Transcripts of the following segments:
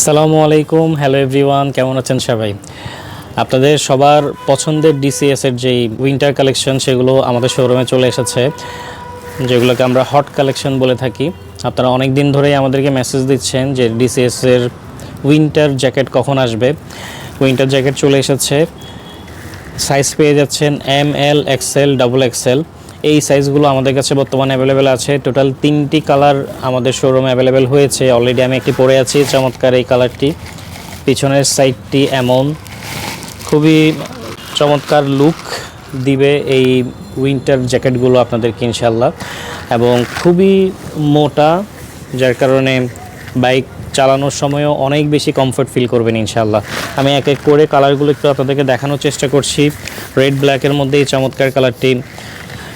আসসালামু আলাইকুম, hello everyone, কেমন আছেন সবাই? আপনাদের সবার পছন্দের ডিসিএসের যেই উইন্টার কালেকশন সেগুলো আমাদের শোরুমে চলে এসেছে, যেগুলোকে আমরা হট কালেকশন বলে থাকি। আপনারা অনেক দিন ধরেই আমাদেরকে মেসেজ দিচ্ছেন যে ডিসিএসের উইন্টার জ্যাকেট কখন আসবে। উইন্টার জ্যাকেট চলে এসেছে, সাইজ পেয়ে যাচ্ছেন ML, XL, XXL। এই সাইজগুলো আমাদের কাছে বর্তমানে অ্যাভেলেবেল আছে। টোটাল 3টি কালার আমাদের শোরুমে অ্যাভেলেবেল হয়েছে। অলরেডি আমি একটি পরে আছি, চমৎকার এই কালারটি। পিছনের সাইডটি এমন, খুবই চমৎকার লুক দিবে এই উইন্টার জ্যাকেটগুলো আপনাদেরকে ইনশাল্লাহ, এবং খুবই মোটা, যার কারণে বাইক চালানোর সময়ও অনেক বেশি কমফোর্ট ফিল করবেন ইনশাল্লাহ। আমি এক এক করে কালারগুলো একটু আপনাদেরকে দেখানোর চেষ্টা করছি। রেড ব্ল্যাকের মধ্যে এই চমৎকার কালারটি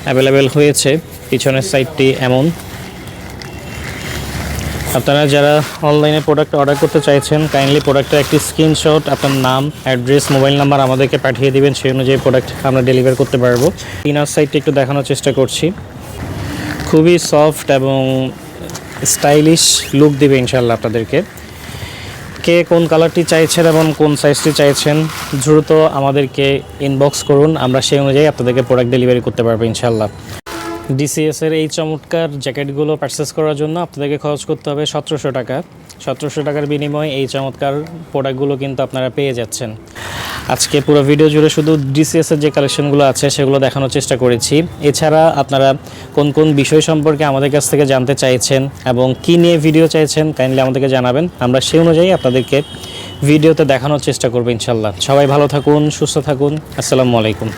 অ্যাভেলেবেল হয়েছে। পিছনের সাইডটি এমন। আপনারা যারা অনলাইনে প্রোডাক্ট অর্ডার করতে চাইছেন, কাইন্ডলি প্রোডাক্টের একটি স্ক্রিনশট, আপনার নাম, অ্যাড্রেস, মোবাইল নাম্বার আমাদেরকে পাঠিয়ে দিবেন। সেই অনুযায়ী প্রোডাক্ট আমরা ডেলিভার করতে পারবো। ইনার সাইডটি একটু দেখানোর চেষ্টা করছি। খুবই সফট এবং স্টাইলিশ লুক দিবে ইনশাল্লাহ আপনাদেরকে। কে কোন কালারটি চাইছেন এবং কোন সাইজটি চাইছেন দ্রুত আমাদেরকে ইনবক্স করুন, আমরা সেই অনুযায়ী আপনাদেরকে প্রোডাক্ট ডেলিভারি করতে পারবো ইনশাল্লাহ। ডিসিএসের এই চমৎকার জ্যাকেটগুলো পারচেস করার জন্য আপনাদেরকে খরচ করতে হবে 1700 টাকা। 1700 টাকার বিনিময়ে এই চমৎকার প্রোডাক্টগুলো কিন্তু আপনারা পেয়ে যাচ্ছেন। আজকে পুরো ভিডিও জুড়ে শুধু ডিসিএসের যে কালেকশনগুলো আছে সেগুলো দেখানোর চেষ্টা করেছি। এছাড়া আপনারা কোন কোন বিষয় সম্পর্কে আমাদের কাছ থেকে জানতে চাইছেন এবং কী নিয়ে ভিডিও চাইছেন কাইন্ডলি আমাদেরকে জানাবেন, আমরা সেই অনুযায়ী আপনাদেরকে ভিডিওতে দেখানোর চেষ্টা করবো ইনশাল্লাহ। সবাই ভালো থাকুন, সুস্থ থাকুন। আসসালামু আলাইকুম।